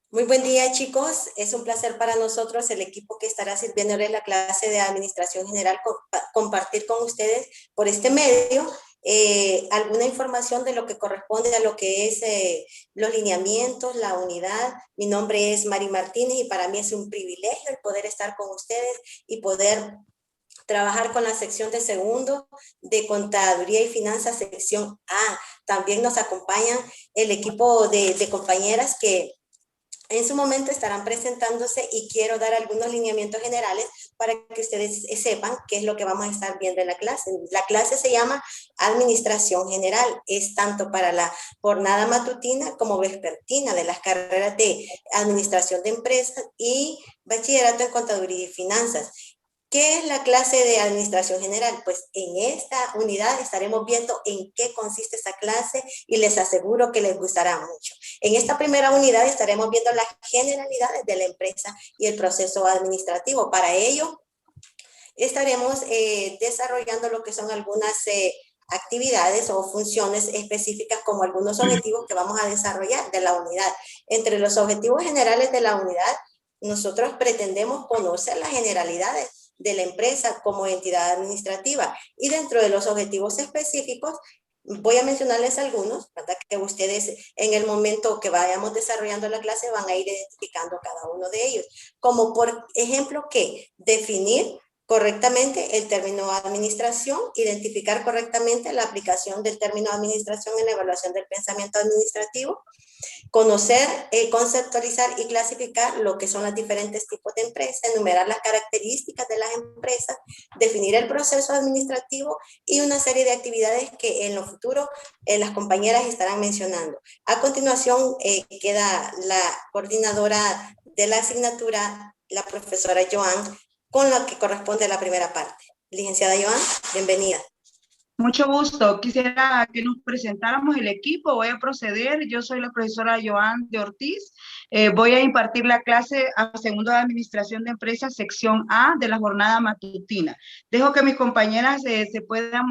Muy buen día, chicos. Es un placer para nosotros, el equipo que estará sirviéndoles la clase de Administración General, compartir con ustedes por este medio alguna información de lo que corresponde a lo que es los lineamientos, la unidad. Mi nombre es Mari Martínez y para mí es un privilegio el poder estar con ustedes y poder trabajar con la sección de segundo de Contaduría y Finanzas, sección A. También nos acompañan el equipo de compañeras que en su momento estarán presentándose y quiero dar algunos lineamientos generales para que ustedes sepan qué es lo que vamos a estar viendo en la clase. La clase se llama Administración General, es tanto para la jornada matutina como vespertina de las carreras de Administración de Empresas y Bachillerato en Contaduría y Finanzas. ¿Qué es la clase de Administración General? Pues en esta unidad estaremos viendo en qué consiste esa clase y les aseguro que les gustará mucho. En esta primera unidad estaremos viendo las generalidades de la empresa y el proceso administrativo. Para ello, estaremos desarrollando lo que son algunas actividades o funciones específicas como algunos objetivos que vamos a desarrollar de la unidad. Entre los objetivos generales de la unidad, nosotros pretendemos conocer las generalidades de la empresa como entidad administrativa y dentro de los objetivos específicos voy a mencionarles algunos, ¿verdad? Que ustedes en el momento que vayamos desarrollando la clase van a ir identificando cada uno de ellos, como por ejemplo que definir correctamente el término administración, identificar correctamente la aplicación del término administración en la evaluación del pensamiento administrativo, conocer, conceptualizar y clasificar lo que son los diferentes tipos de empresas, enumerar las características de las empresas, definir el proceso administrativo y una serie de actividades que en lo futuro las compañeras estarán mencionando. A continuación queda la coordinadora de la asignatura, la profesora Joan, con lo que corresponde a la primera parte. Licenciada Joan, bienvenida. Mucho gusto. Quisiera que nos presentáramos el equipo. Voy a proceder. Yo soy la profesora Joan de Ortiz. Voy a impartir la clase a segundo de Administración de Empresas, sección A de la jornada matutina. Dejo que mis compañeras se puedan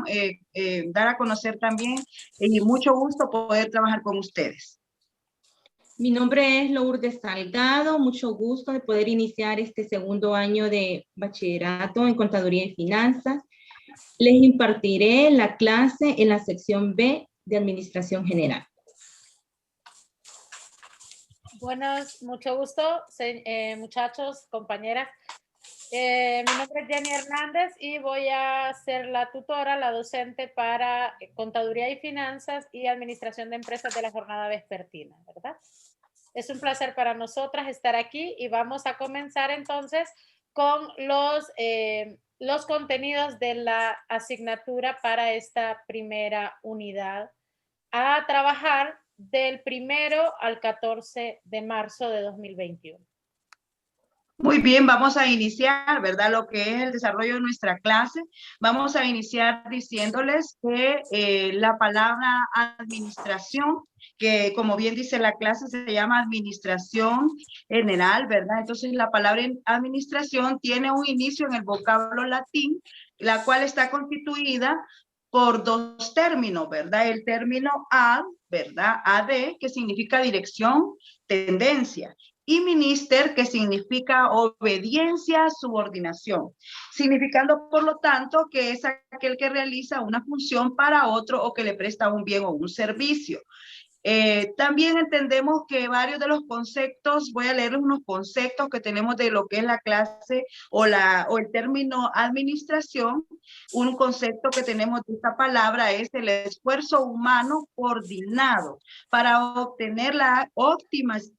dar a conocer también y mucho gusto poder trabajar con ustedes. Mi nombre es Lourdes Salgado, mucho gusto de poder iniciar este segundo año de bachillerato en Contaduría y Finanzas. Les impartiré la clase en la sección B de Administración General. Buenos, mucho gusto, muchachos, compañeras. Mi nombre es Jenny Hernández y voy a ser la tutora, la docente para Contaduría y Finanzas y Administración de Empresas de la jornada vespertina, ¿verdad? Es un placer para nosotras estar aquí y vamos a comenzar entonces con los contenidos de la asignatura para esta primera unidad a trabajar del 1 al 14 de marzo de 2021. Muy bien, vamos a iniciar, ¿verdad? Lo que es el desarrollo de nuestra clase. Vamos a iniciar diciéndoles que la palabra administración, que como bien dice la clase, se llama administración general, ¿verdad? Entonces la palabra administración tiene un inicio en el vocablo latín, la cual está constituida por dos términos, ¿verdad? El término ad, ¿verdad? Ad, que significa dirección, tendencia. Y minister, que significa obediencia, subordinación, significando por lo tanto que es aquel que realiza una función para otro o que le presta un bien o un servicio. También entendemos que varios de los conceptos, voy a leerles unos conceptos que tenemos de lo que es la clase o el término administración. Un concepto que tenemos de esta palabra es el esfuerzo humano coordinado para obtener la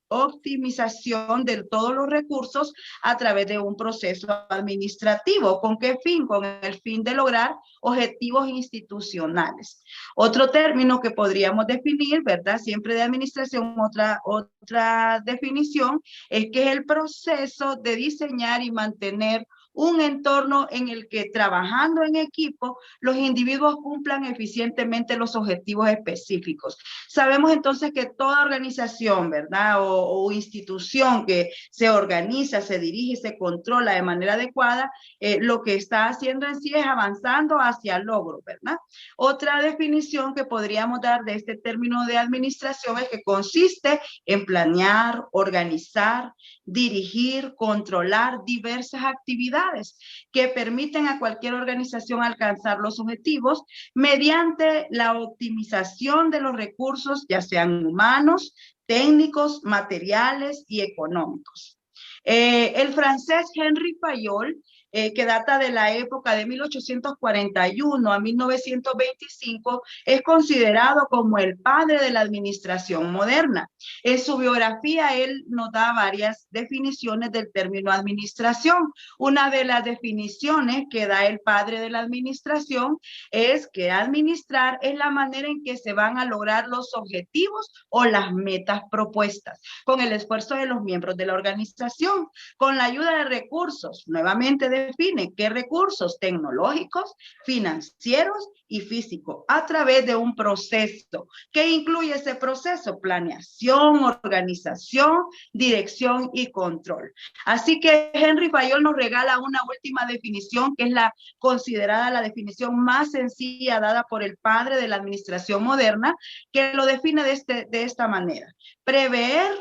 optimización de todos los recursos a través de un proceso administrativo. ¿Con qué fin? Con el fin de lograr objetivos institucionales. Otro término que podríamos definir, ¿verdad? Siempre de administración, otra definición es que es el proceso de diseñar y mantener un entorno en el que trabajando en equipo, los individuos cumplan eficientemente los objetivos específicos. Sabemos entonces que toda organización, ¿verdad? O institución que se organiza, se dirige y se controla de manera adecuada, lo que está haciendo en sí es avanzando hacia el logro, ¿verdad? Otra definición que podríamos dar de este término de administración es que consiste en planear, organizar, dirigir, controlar diversas actividades que permiten a cualquier organización alcanzar los objetivos mediante la optimización de los recursos, ya sean humanos, técnicos, materiales y económicos. El francés Henri Fayol, que data de la época de 1841 a 1925, es considerado como el padre de la administración moderna. En su biografía, él nos da varias definiciones del término administración. Una de las definiciones que da el padre de la administración es que administrar es la manera en que se van a lograr los objetivos o las metas propuestas, con el esfuerzo de los miembros de la organización, con la ayuda de recursos. Nuevamente define qué recursos tecnológicos, financieros y físicos a través de un proceso. ¿Qué incluye ese proceso? Planeación, organización, dirección y control. Así que Henri Fayol nos regala una última definición que es la considerada la definición más sencilla dada por el padre de la administración moderna, que lo define de esta manera: prever,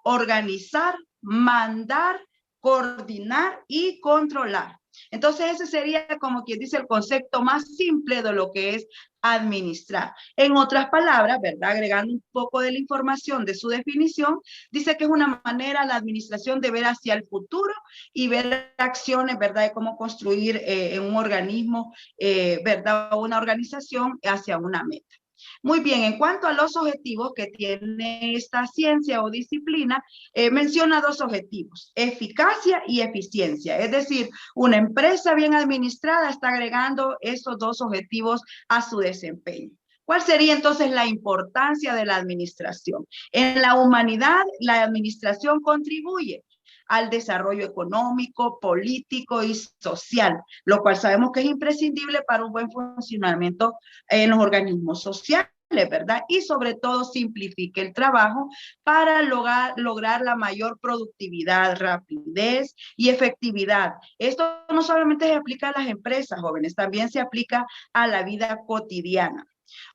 organizar, mandar, coordinar y controlar. Entonces ese sería, como quien dice, el concepto más simple de lo que es administrar. En otras palabras, ¿verdad? Agregando un poco de la información de su definición, dice que es una manera la administración de ver hacia el futuro y ver acciones, ¿verdad? De cómo construir un organismo, ¿verdad? O una organización hacia una meta. Muy bien, en cuanto a los objetivos que tiene esta ciencia o disciplina, menciona dos objetivos: eficacia y eficiencia. Es decir, una empresa bien administrada está agregando esos dos objetivos a su desempeño. ¿Cuál sería entonces la importancia de la administración? En la humanidad, la administración contribuye al desarrollo económico, político y social, lo cual sabemos que es imprescindible para un buen funcionamiento en los organismos sociales, ¿verdad? Y sobre todo simplifique el trabajo para lograr la mayor productividad, rapidez y efectividad. Esto no solamente se aplica a las empresas, jóvenes, también se aplica a la vida cotidiana.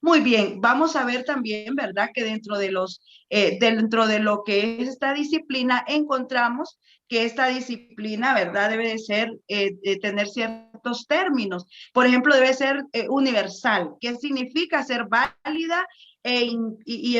Muy bien, vamos a ver también, ¿verdad? Que dentro de lo que es esta disciplina encontramos que esta disciplina, ¿verdad? Debe de ser, tener ciertos términos. Por ejemplo, debe ser universal. ¿Qué significa? Ser válida y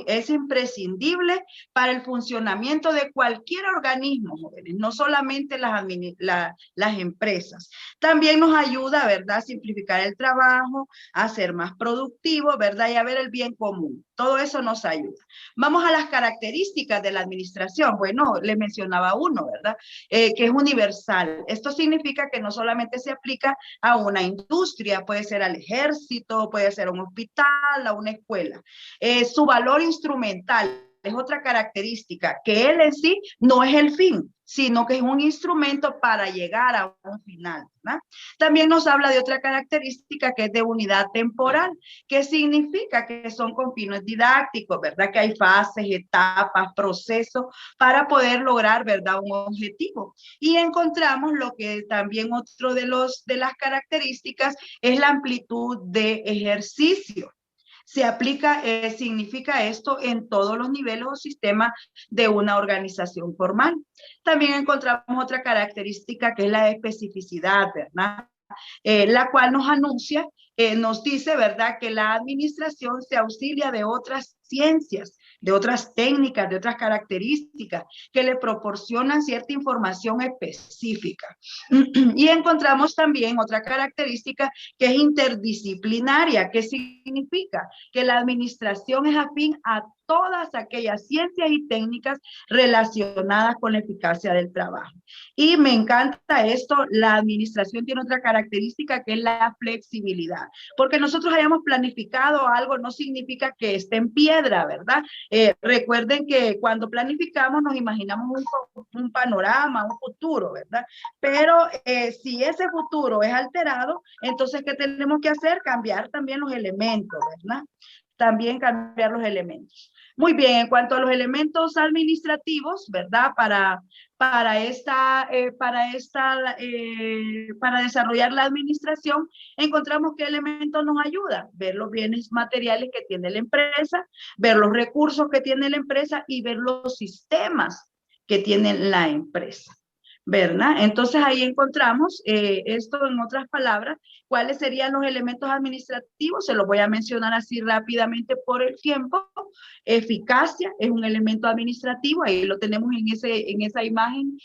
es imprescindible para el funcionamiento de cualquier organismo, jóvenes, no solamente las empresas. También nos ayuda, ¿verdad? A simplificar el trabajo, a ser más productivo, ¿verdad? Y a ver el bien común. Todo eso nos ayuda. Vamos a las características de la administración. Bueno, le mencionaba uno, ¿verdad? Que es universal. Esto significa que no solamente se aplica a una industria, puede ser al ejército, puede ser a un hospital, a una escuela. Su valor instrumental es otra característica, que él en sí no es el fin, sino que es un instrumento para llegar a un final, ¿verdad? También nos habla de otra característica que es de unidad temporal, que significa que son con fines didácticos, ¿verdad? Que hay fases, etapas, procesos para poder lograr, ¿verdad? Un objetivo. Y encontramos lo que también otro de las características es la amplitud de ejercicio. Se aplica, significa esto en todos los niveles o sistemas de una organización formal. También encontramos otra característica que es la especificidad, ¿verdad? La cual nos anuncia, nos dice, ¿verdad?, que la administración se auxilia de otras ciencias, de otras técnicas, de otras características que le proporcionan cierta información específica. Y encontramos también otra característica que es interdisciplinaria, que significa que la administración es afín a todas aquellas ciencias y técnicas relacionadas con la eficacia del trabajo. Y me encanta esto, la administración tiene otra característica que es la flexibilidad, porque nosotros hayamos planificado algo no significa que esté en piedra, ¿verdad? Recuerden que cuando planificamos nos imaginamos un panorama, un futuro, ¿verdad? Pero si ese futuro es alterado, entonces, ¿qué tenemos que hacer? Cambiar también los elementos, ¿verdad? También cambiar los elementos. Muy bien, en cuanto a los elementos administrativos, ¿verdad? Para desarrollar la administración, encontramos qué elementos nos ayudan. Ver los bienes materiales que tiene la empresa, ver los recursos que tiene la empresa y ver los sistemas que tiene la empresa, ¿verdad? Entonces ahí encontramos esto, en otras palabras, cuáles serían los elementos administrativos. Se los voy a mencionar así rápidamente por el tiempo. Eficacia es un elemento administrativo, ahí lo tenemos en esa imagen.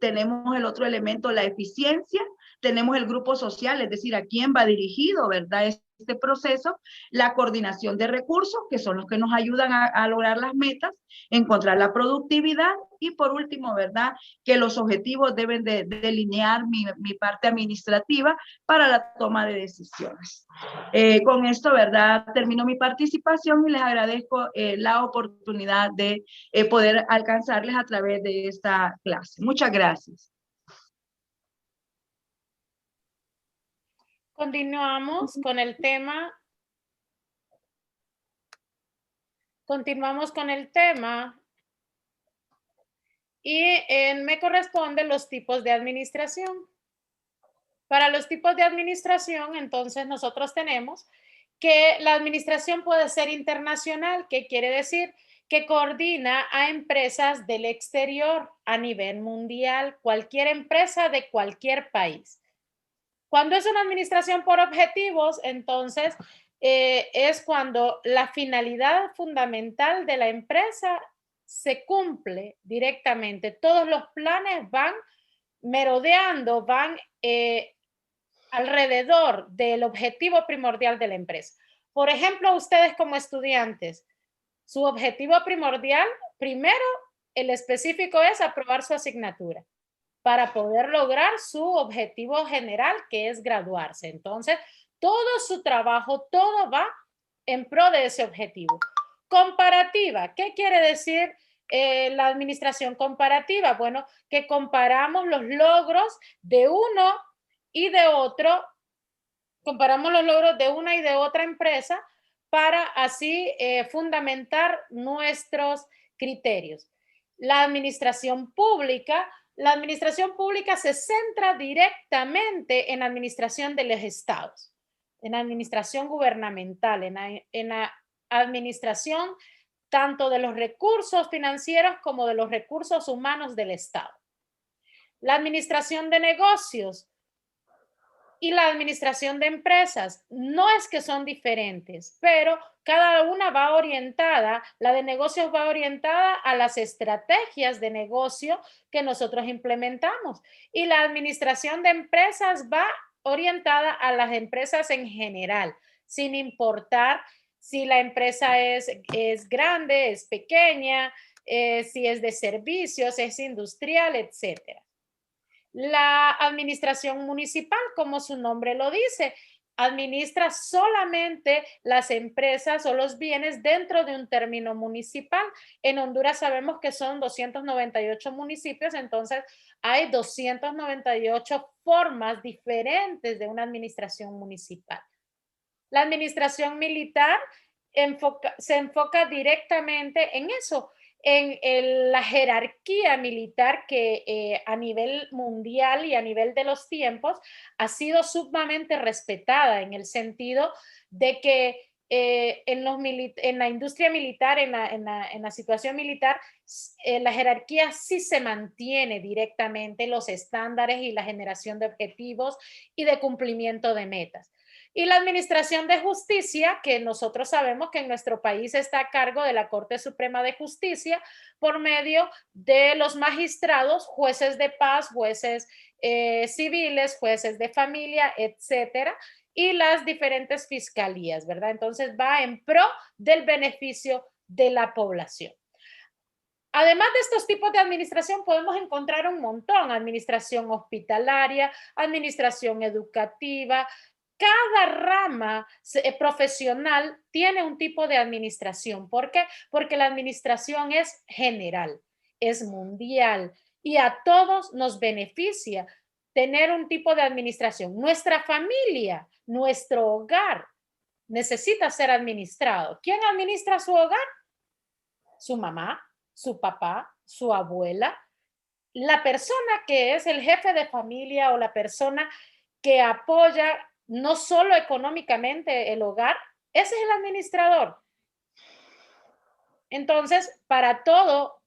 Tenemos el otro elemento, la eficiencia. Tenemos el grupo social, es decir, a quién va dirigido, ¿verdad? Este proceso, la coordinación de recursos, que son los que nos ayudan a lograr las metas, encontrar la productividad y por último, ¿verdad? Que los objetivos deben de delinear mi parte administrativa para la toma de decisiones. Con esto, ¿verdad? Termino mi participación y les agradezco la oportunidad de poder alcanzarles a través de esta clase. Muchas gracias. Continuamos con el tema. Continuamos con el tema. Y me corresponden los tipos de administración. Para los tipos de administración, entonces nosotros tenemos que la administración puede ser internacional, que quiere decir que coordina a empresas del exterior a nivel mundial, cualquier empresa de cualquier país. Cuando es una administración por objetivos, entonces es cuando la finalidad fundamental de la empresa se cumple directamente. Todos los planes van merodeando, van alrededor del objetivo primordial de la empresa. Por ejemplo, ustedes como estudiantes, su objetivo primordial, primero, el específico es aprobar su asignatura para poder lograr su objetivo general, que es graduarse. Entonces, todo su trabajo, todo va en pro de ese objetivo. Comparativa, ¿qué quiere decir la administración comparativa? Bueno, que comparamos los logros de uno y de otro, comparamos los logros de una y de otra empresa para así fundamentar nuestros criterios. La administración pública se centra directamente en la administración de los estados, en la administración gubernamental, en la administración tanto de los recursos financieros como de los recursos humanos del estado. La administración de negocios y la administración de empresas no es que son diferentes, pero cada una va orientada, la de negocios va orientada a las estrategias de negocio que nosotros implementamos y la administración de empresas va orientada a las empresas en general, sin importar si la empresa es grande, es pequeña, si es de servicios, es industrial, etcétera. La administración municipal, como su nombre lo dice, administra solamente las empresas o los bienes dentro de un término municipal. En Honduras sabemos que son 298 municipios, entonces hay 298 formas diferentes de una administración municipal. La administración militar se enfoca directamente en eso, en la jerarquía militar que a nivel mundial y a nivel de los tiempos ha sido sumamente respetada en el sentido de que en la industria militar, en la situación militar, la jerarquía sí se mantiene directamente, los estándares y la generación de objetivos y de cumplimiento de metas. Y la administración de justicia, que nosotros sabemos que en nuestro país está a cargo de la Corte Suprema de Justicia por medio de los magistrados, jueces de paz, jueces civiles, jueces de familia, etcétera, y las diferentes fiscalías, ¿verdad? Entonces va en pro del beneficio de la población. Además de estos tipos de administración, podemos encontrar un montón: administración hospitalaria, administración educativa. Cada rama profesional tiene un tipo de administración. ¿Por qué? Porque la administración es general, es mundial y a todos nos beneficia tener un tipo de administración. Nuestra familia, nuestro hogar necesita ser administrado. ¿Quién administra su hogar? Su mamá, su papá, su abuela, la persona que es el jefe de familia o la persona que apoya no solo económicamente el hogar, ese es el administrador. Entonces, para todo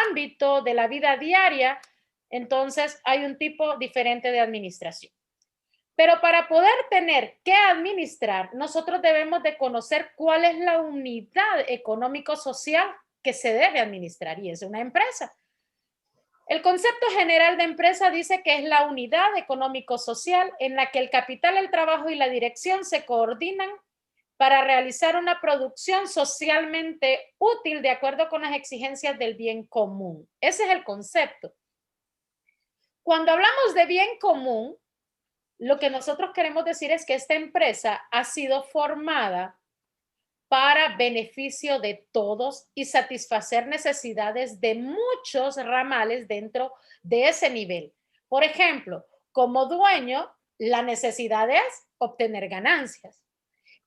ámbito de la vida diaria, entonces hay un tipo diferente de administración. Pero para poder tener que administrar, nosotros debemos de conocer cuál es la unidad económico-social que se debe administrar, y es una empresa. El concepto general de empresa dice que es la unidad económico-social en la que el capital, el trabajo y la dirección se coordinan para realizar una producción socialmente útil de acuerdo con las exigencias del bien común. Ese es el concepto. Cuando hablamos de bien común, lo que nosotros queremos decir es que esta empresa ha sido formada para beneficio de todos y satisfacer necesidades de muchos ramales dentro de ese nivel. Por ejemplo, como dueño, la necesidad es obtener ganancias.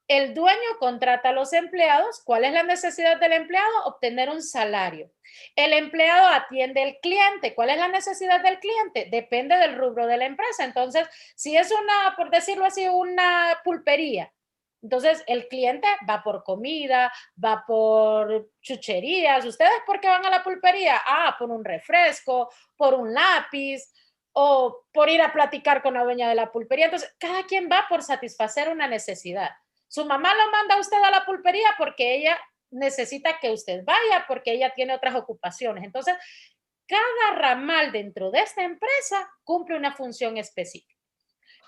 El dueño contrata a los empleados. ¿Cuál es la necesidad del empleado? Obtener un salario. El empleado atiende al cliente. ¿Cuál es la necesidad del cliente? Depende del rubro de la empresa. Entonces, si es una, por decirlo así, una pulpería, entonces el cliente va por comida, va por chucherías. ¿Ustedes por qué van a la pulpería? Ah, por un refresco, por un lápiz o por ir a platicar con la dueña de la pulpería. Entonces, cada quien va por satisfacer una necesidad. Su mamá lo manda a usted a la pulpería porque ella necesita que usted vaya, porque ella tiene otras ocupaciones. Entonces, cada ramal dentro de esta empresa cumple una función específica.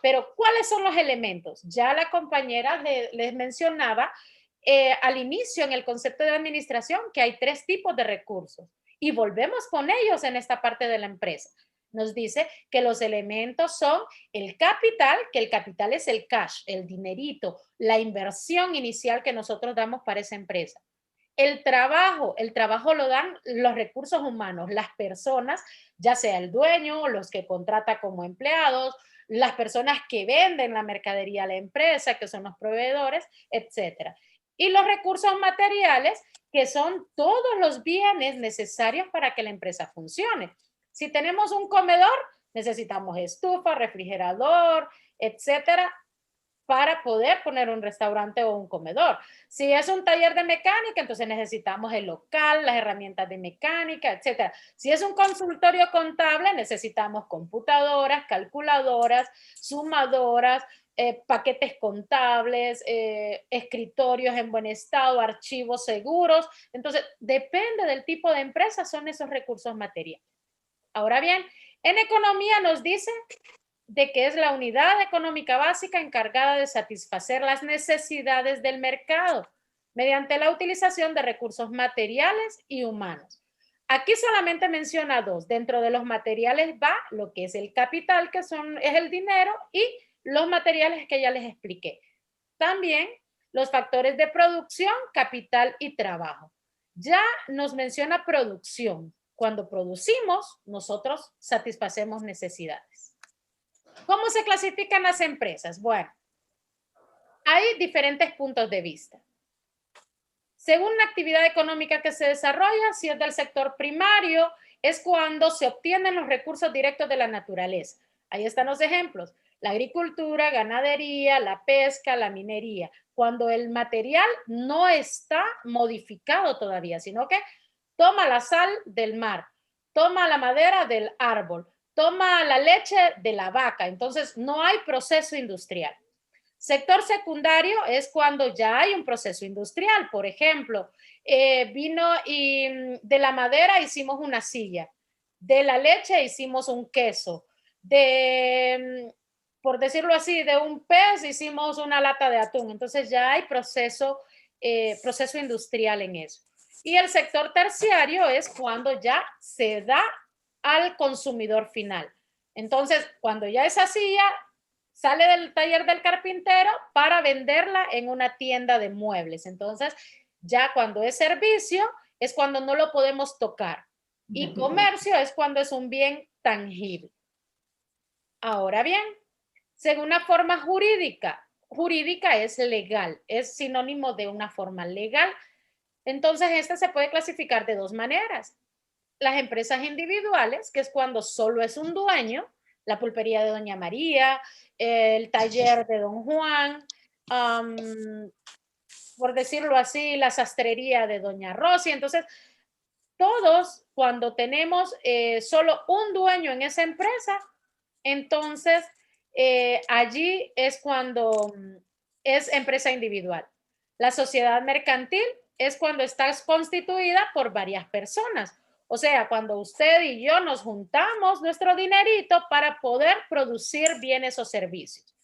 Pero, ¿cuáles son los elementos? Ya la compañera les mencionaba al inicio en el concepto de administración que hay 3 tipos de recursos y volvemos con ellos en esta parte de la empresa. Nos dice que los elementos son el capital, que el capital es el cash, el dinerito, la inversión inicial que nosotros damos para esa empresa. El trabajo lo dan los recursos humanos, las personas, ya sea el dueño, los que contrata como empleados, las personas que venden la mercadería a la empresa, que son los proveedores, etcétera. Y los recursos materiales, que son todos los bienes necesarios para que la empresa funcione. Si tenemos un comedor, necesitamos estufa, refrigerador, etcétera, para poder poner un restaurante o un comedor. Si es un taller de mecánica, entonces necesitamos el local, las herramientas de mecánica, etcétera. Si es un consultorio contable, necesitamos computadoras, calculadoras, sumadoras, paquetes contables, escritorios en buen estado, archivos seguros. Entonces, depende del tipo de empresa, son esos recursos materiales. Ahora bien, en economía nos dice de que es la unidad económica básica encargada de satisfacer las necesidades del mercado mediante la utilización de recursos materiales y humanos. Aquí solamente menciona 2. Dentro de los materiales va lo que es el capital, que es el dinero, y los materiales que ya les expliqué. También los factores de producción, capital y trabajo. Ya nos menciona producción. Cuando producimos, nosotros satisfacemos necesidades. ¿Cómo se clasifican las empresas? Bueno, hay diferentes puntos de vista. Según la actividad económica que se desarrolla, si es del sector primario, es cuando se obtienen los recursos directos de la naturaleza. Ahí están los ejemplos: la agricultura, ganadería, la pesca, la minería. Cuando el material no está modificado todavía, sino que toma la sal del mar, toma la madera del árbol, toma la leche de la vaca. Entonces, no hay proceso industrial. Sector secundario es cuando ya hay un proceso industrial. Por ejemplo, vino y de la madera hicimos una silla, de la leche hicimos un queso, por decirlo así, de un pez hicimos una lata de atún. Entonces ya hay proceso proceso industrial en eso. Y el sector terciario es cuando ya se da al consumidor final. Entonces, cuando ya esa silla sale del taller del carpintero para venderla en una tienda de muebles. Entonces, ya cuando es servicio, es cuando no lo podemos tocar. Y comercio es cuando es un bien tangible. Ahora bien, según una forma jurídica, jurídica es legal, es sinónimo de una forma legal. Entonces, esta se puede clasificar de dos maneras. Las empresas individuales, que es cuando solo es un dueño, la pulpería de Doña María, el taller de Don Juan, por decirlo así, la sastrería de Doña Rosy. Entonces, todos, cuando tenemos solo un dueño en esa empresa, entonces allí es cuando es empresa individual. La sociedad mercantil es cuando está constituida por varias personas. O sea, cuando usted y yo nos juntamos nuestro dinerito para poder producir bienes o servicios.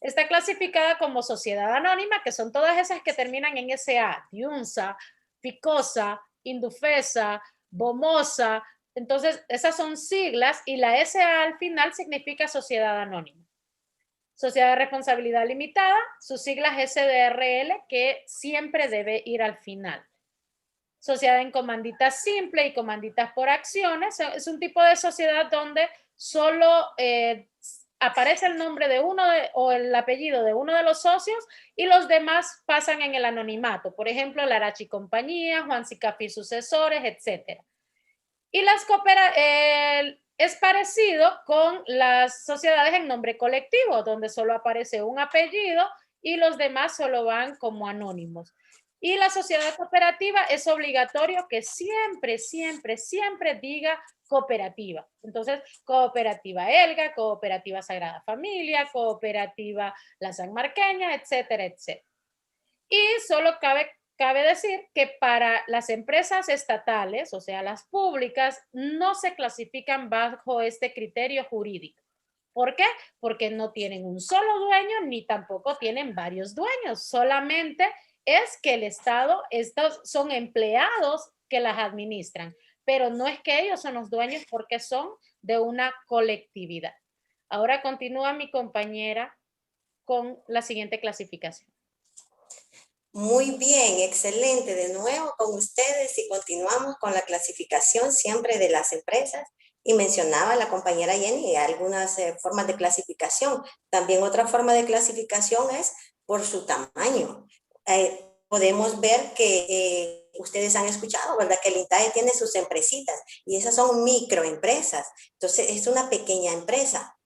Está clasificada como sociedad anónima, que son todas esas que terminan en SA, Diunsa, Ficosa, Indufesa, Bomosa. Entonces, esas son siglas y la SA al final significa sociedad anónima. Sociedad de responsabilidad limitada, sus siglas SDRL, que siempre debe ir al final. Sociedad en comanditas simple y comanditas por acciones. Es un tipo de sociedad donde solo aparece el nombre de uno o el apellido de uno de los socios y los demás pasan en el anonimato. Por ejemplo, la Arachi Compañía, Juan Sicafi Sucesores, etc. Y las es parecido con las sociedades en nombre colectivo, donde solo aparece un apellido y los demás solo van como anónimos. Y la sociedad cooperativa es obligatorio que siempre, siempre, siempre diga cooperativa. Entonces, cooperativa Elga, cooperativa Sagrada Familia, cooperativa La Sanmarqueña, etcétera, etcétera. Y solo cabe decir que para las empresas estatales, o sea, las públicas, no se clasifican bajo este criterio jurídico. ¿Por qué? Porque no tienen un solo dueño ni tampoco tienen varios dueños. Solamente es que el Estado, estos son empleados que las administran, pero no es que ellos son los dueños porque son de una colectividad. Ahora continúa mi compañera con la siguiente clasificación. Muy bien, excelente. De nuevo con ustedes y continuamos con la clasificación siempre de las empresas. Y mencionaba la compañera Jenny algunas formas de clasificación. También otra forma de clasificación es por su tamaño. Podemos ver que ustedes han escuchado, ¿verdad? Que el INTAE tiene sus empresitas y esas son microempresas. Entonces, es una pequeña empresa.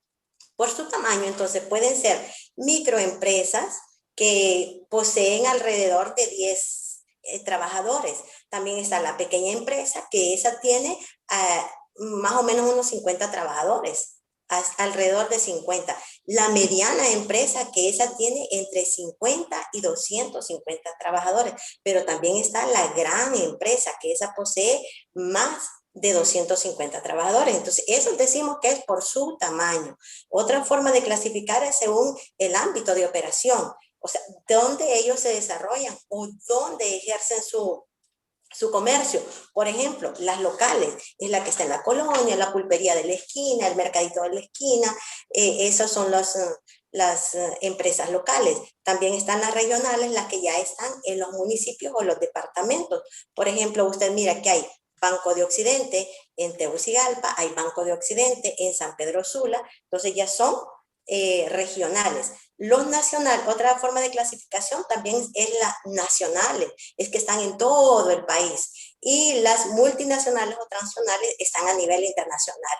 Por su tamaño, entonces, pueden ser microempresas que poseen alrededor de 10 trabajadores. También está la pequeña empresa, que esa tiene más o menos unos 50 trabajadores. Alrededor de 50. La mediana empresa, que esa tiene entre 50 y 250 trabajadores, pero también está la gran empresa, que esa posee más de 250 trabajadores. Entonces, eso decimos que es por su tamaño. Otra forma de clasificar es según el ámbito de operación, o sea, dónde ellos se desarrollan o dónde ejercen su comercio. Por ejemplo, las locales, es la que está en la colonia, la pulpería de la esquina, el mercadito de la esquina, esas son las empresas locales. También están las regionales, las que ya están en los municipios o los departamentos. Por ejemplo, usted mira que hay Banco de Occidente en Tegucigalpa, hay Banco de Occidente en San Pedro Sula, entonces ya son regionales. Los nacionales, otra forma de clasificación también es las nacionales, es que están en todo el país. Y las multinacionales o transnacionales están a nivel internacional.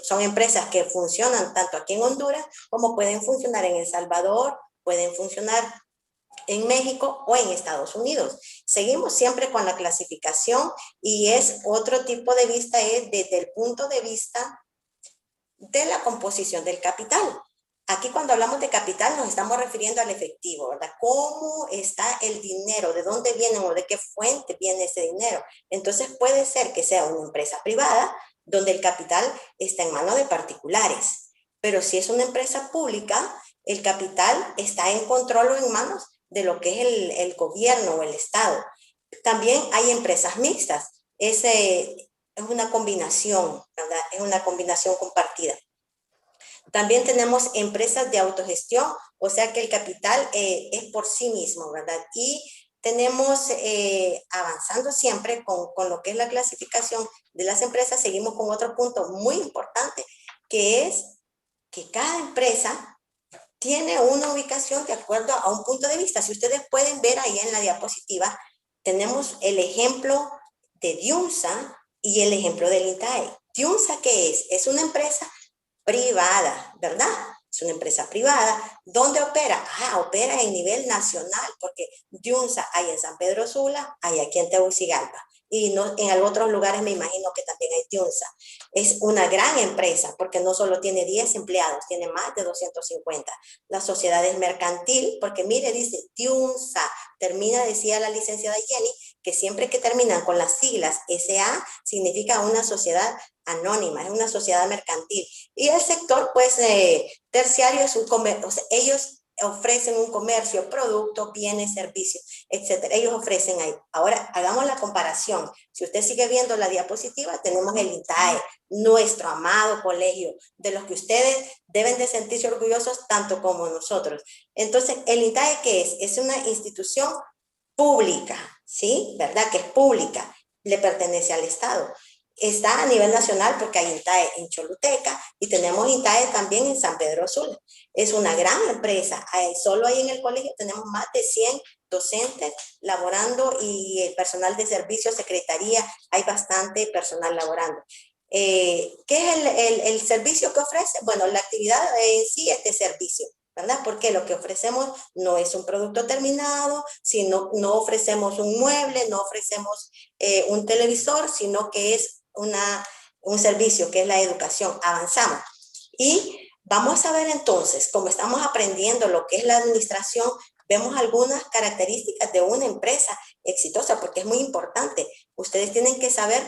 Son empresas que funcionan tanto aquí en Honduras como pueden funcionar en El Salvador, pueden funcionar en México o en Estados Unidos. Seguimos siempre con la clasificación y es otro tipo de vista, es desde el punto de vista de la composición del capital. Aquí cuando hablamos de capital nos estamos refiriendo al efectivo, ¿verdad? ¿Cómo está el dinero? ¿De dónde viene o de qué fuente viene ese dinero? Entonces puede ser que sea una empresa privada donde el capital está en manos de particulares, pero si es una empresa pública, el capital está en control o en manos de lo que es el gobierno o el Estado. También hay empresas mixtas. Es una combinación, ¿verdad? Es una combinación compartida. También tenemos empresas de autogestión, o sea que el capital es por sí mismo, ¿verdad? Y tenemos, avanzando siempre con lo que es la clasificación de las empresas, seguimos con otro punto muy importante, que es que cada empresa tiene una ubicación de acuerdo a un punto de vista. Si ustedes pueden ver ahí en la diapositiva, tenemos el ejemplo de Diunsa y el ejemplo del INTAE. Diunsa, ¿qué es? Es una empresa privada, ¿verdad? Es una empresa privada. ¿Dónde opera? Opera en nivel nacional, porque Diunsa hay en San Pedro Sula, hay aquí en Tegucigalpa. Y no, en otros lugares me imagino que también hay Diunsa. Es una gran empresa, porque no solo tiene 10 empleados, tiene más de 250. La sociedad es mercantil, porque mire, dice Diunsa, termina, decía la licenciada Jenny, que siempre que terminan con las siglas SA, significa una sociedad anónima, es una sociedad mercantil. Y el sector, pues, terciario es un comercio, o sea, ellos ofrecen un comercio, productos, bienes, servicios, etcétera. Ellos ofrecen ahí. Ahora, hagamos la comparación. Si usted sigue viendo la diapositiva, tenemos el INTAE, nuestro amado colegio, de los que ustedes deben de sentirse orgullosos tanto como nosotros. Entonces, ¿el INTAE qué es? Es una institución pública, ¿sí? ¿Verdad? Que es pública, le pertenece al Estado. Está a nivel nacional porque hay INTAE en Choluteca y tenemos INTAE también en San Pedro Sula. Es una gran empresa. Solo ahí en el colegio tenemos más de 100 docentes laborando y el personal de servicio, secretaría, hay bastante personal laborando. ¿Qué es el servicio que ofrece? Bueno, la actividad en sí es de servicio, ¿verdad? Porque lo que ofrecemos no es un producto terminado, sino no ofrecemos un mueble, no ofrecemos un televisor, sino que es un servicio que es la educación. Avanzamos. Y vamos a ver entonces, como estamos aprendiendo lo que es la administración, vemos algunas características de una empresa exitosa, porque es muy importante. Ustedes tienen que saber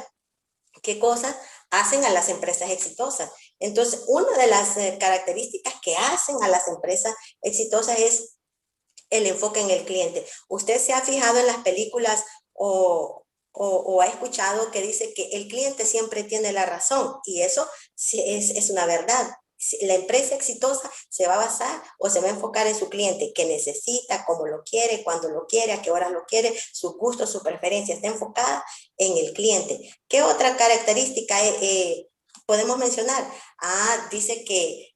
qué cosas hacen a las empresas exitosas. Entonces, una de las características que hacen a las empresas exitosas es el enfoque en el cliente. Usted se ha fijado en las películas o ha escuchado que dice que el cliente siempre tiene la razón, y eso es una verdad. La empresa exitosa se va a basar o se va a enfocar en su cliente, que necesita, cómo lo quiere, cuándo lo quiere, a qué hora lo quiere, su gusto, su preferencia, está enfocada en el cliente. ¿Qué otra característica podemos mencionar? Dice que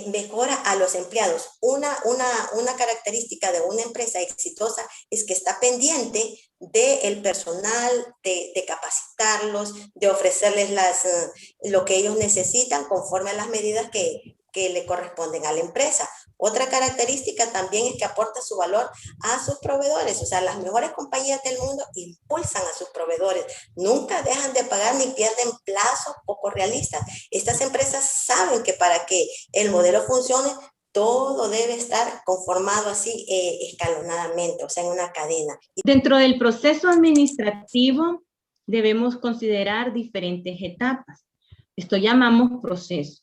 mejora a los empleados. Una característica de una empresa exitosa es que está pendiente del personal, de capacitarlos, de ofrecerles lo que ellos necesitan conforme a las medidas que le corresponden a la empresa. Otra característica también es que aporta su valor a sus proveedores. O sea, las mejores compañías del mundo impulsan a sus proveedores. Nunca dejan de pagar ni pierden plazos poco realistas. Estas empresas saben que para que el modelo funcione, todo debe estar conformado así escalonadamente, o sea, en una cadena. Dentro del proceso administrativo debemos considerar diferentes etapas. Esto llamamos proceso.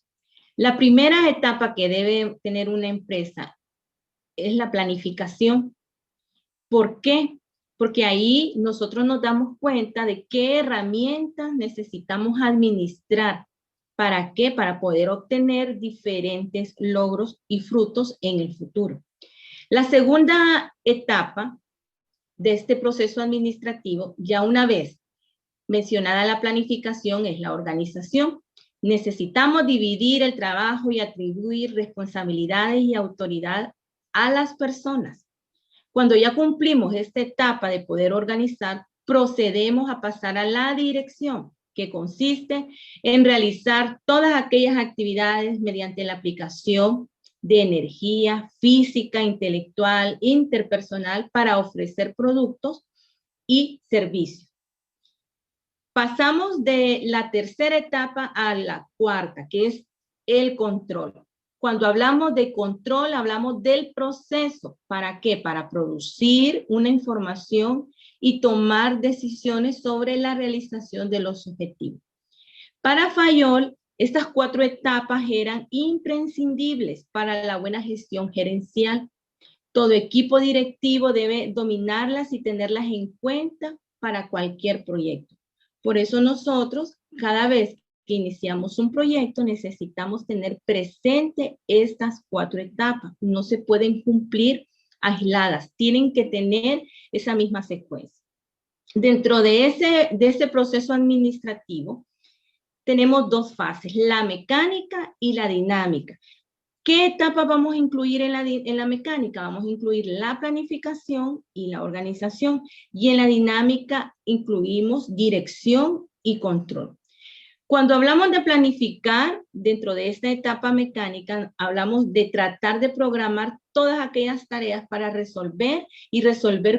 La primera etapa que debe tener una empresa es la planificación. ¿Por qué? Porque ahí nosotros nos damos cuenta de qué herramientas necesitamos administrar. ¿Para qué? Para poder obtener diferentes logros y frutos en el futuro. La segunda etapa de este proceso administrativo, ya una vez mencionada la planificación, es la organización. Necesitamos dividir el trabajo y atribuir responsabilidades y autoridad a las personas. Cuando ya cumplimos esta etapa de poder organizar, procedemos a pasar a la dirección, que consiste en realizar todas aquellas actividades mediante la aplicación de energía física, intelectual, interpersonal para ofrecer productos y servicios. Pasamos de la tercera etapa a la cuarta, que es el control. Cuando hablamos de control, hablamos del proceso. ¿Para qué? Para producir una información y tomar decisiones sobre la realización de los objetivos. Para Fayol, estas 4 etapas eran imprescindibles para la buena gestión gerencial. Todo equipo directivo debe dominarlas y tenerlas en cuenta para cualquier proyecto. Por eso nosotros, cada vez que iniciamos un proyecto, necesitamos tener presente estas 4 etapas. No se pueden cumplir aisladas, tienen que tener esa misma secuencia. Dentro de ese proceso administrativo, tenemos 2 fases, la mecánica y la dinámica. ¿Qué etapa vamos a incluir en la mecánica? Vamos a incluir la planificación y la organización. Y en la dinámica incluimos dirección y control. Cuando hablamos de planificar, dentro de esta etapa mecánica, hablamos de tratar de programar todas aquellas tareas para resolver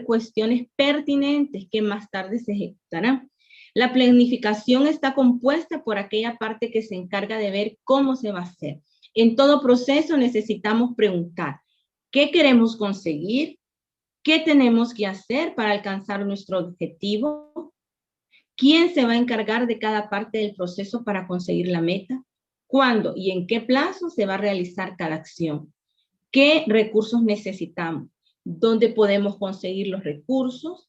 cuestiones pertinentes que más tarde se ejecutarán. La planificación está compuesta por aquella parte que se encarga de ver cómo se va a hacer. En todo proceso necesitamos preguntar, ¿qué queremos conseguir? ¿Qué tenemos que hacer para alcanzar nuestro objetivo? ¿Quién se va a encargar de cada parte del proceso para conseguir la meta? ¿Cuándo y en qué plazo se va a realizar cada acción? ¿Qué recursos necesitamos? ¿Dónde podemos conseguir los recursos?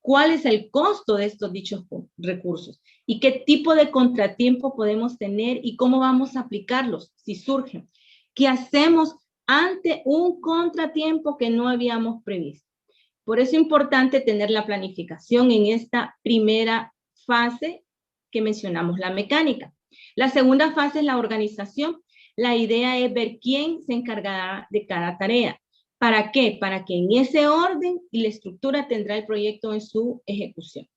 ¿Cuál es el costo de estos dichos recursos? ¿Y qué tipo de contratiempo podemos tener y cómo vamos a aplicarlos si surgen? ¿Qué hacemos ante un contratiempo que no habíamos previsto? Por eso es importante tener la planificación en esta primera fase que mencionamos, la mecánica. La segunda fase es la organización. La idea es ver quién se encargará de cada tarea. ¿Para qué? Para que en ese orden y la estructura tendrá el proyecto en su ejecución.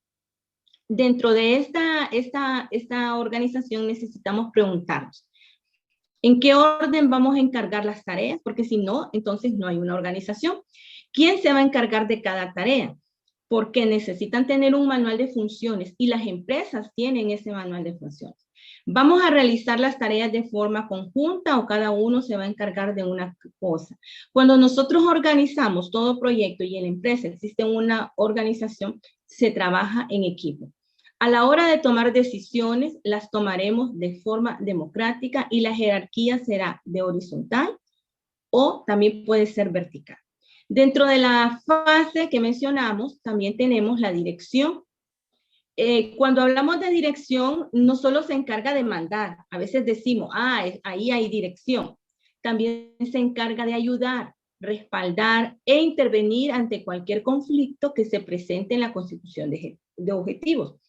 Dentro de esta organización necesitamos preguntarnos, ¿en qué orden vamos a encargar las tareas? Porque si no, entonces no hay una organización. ¿Quién se va a encargar de cada tarea? Porque necesitan tener un manual de funciones y las empresas tienen ese manual de funciones. ¿Vamos a realizar las tareas de forma conjunta o cada uno se va a encargar de una cosa? Cuando nosotros organizamos todo proyecto y en la empresa existe una organización, se trabaja en equipo. A la hora de tomar decisiones, las tomaremos de forma democrática y la jerarquía será de horizontal o también puede ser vertical. Dentro de la fase que mencionamos, también tenemos la dirección. Cuando hablamos de dirección, no solo se encarga de mandar, a veces decimos, ahí hay dirección. También se encarga de ayudar, respaldar e intervenir ante cualquier conflicto que se presente en la consecución de objetivos.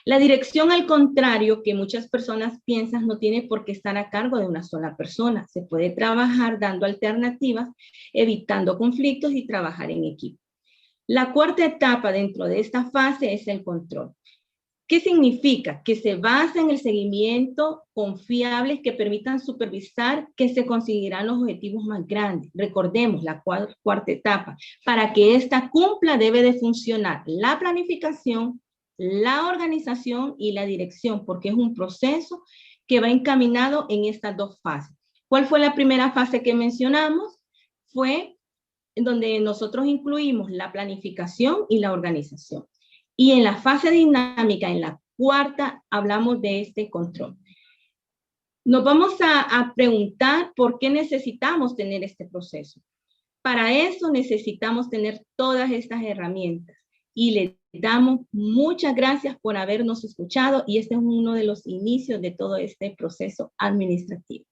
La dirección, al contrario, que muchas personas piensan, no tiene por qué estar a cargo de una sola persona. Se puede trabajar dando alternativas, evitando conflictos y trabajar en equipo. La cuarta etapa dentro de esta fase es el control. ¿Qué significa? Que se basa en el seguimiento confiables que permitan supervisar que se conseguirán los objetivos más grandes. Recordemos la cuarta etapa. Para que ésta cumpla debe de funcionar la planificación, la organización y la dirección, porque es un proceso que va encaminado en estas 2 fases. ¿Cuál fue la primera fase que mencionamos? Fue en donde nosotros incluimos la planificación y la organización. Y en la fase dinámica, en la cuarta, hablamos de este control. Nos vamos a preguntar por qué necesitamos tener este proceso. Para eso necesitamos tener todas estas herramientas. Y le damos muchas gracias por habernos escuchado y este es uno de los inicios de todo este proceso administrativo.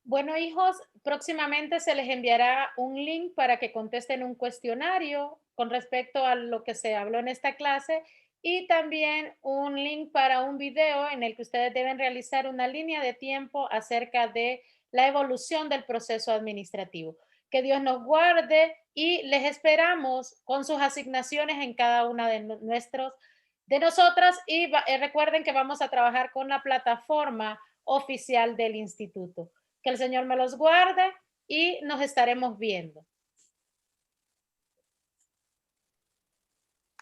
Bueno, hijos, próximamente se les enviará un link para que contesten un cuestionario con respecto a lo que se habló en esta clase y también un link para un video en el que ustedes deben realizar una línea de tiempo acerca de la evolución del proceso administrativo. Que Dios nos guarde y les esperamos con sus asignaciones en cada una de nosotras y recuerden que vamos a trabajar con la plataforma oficial del instituto. Que el Señor me los guarde y nos estaremos viendo.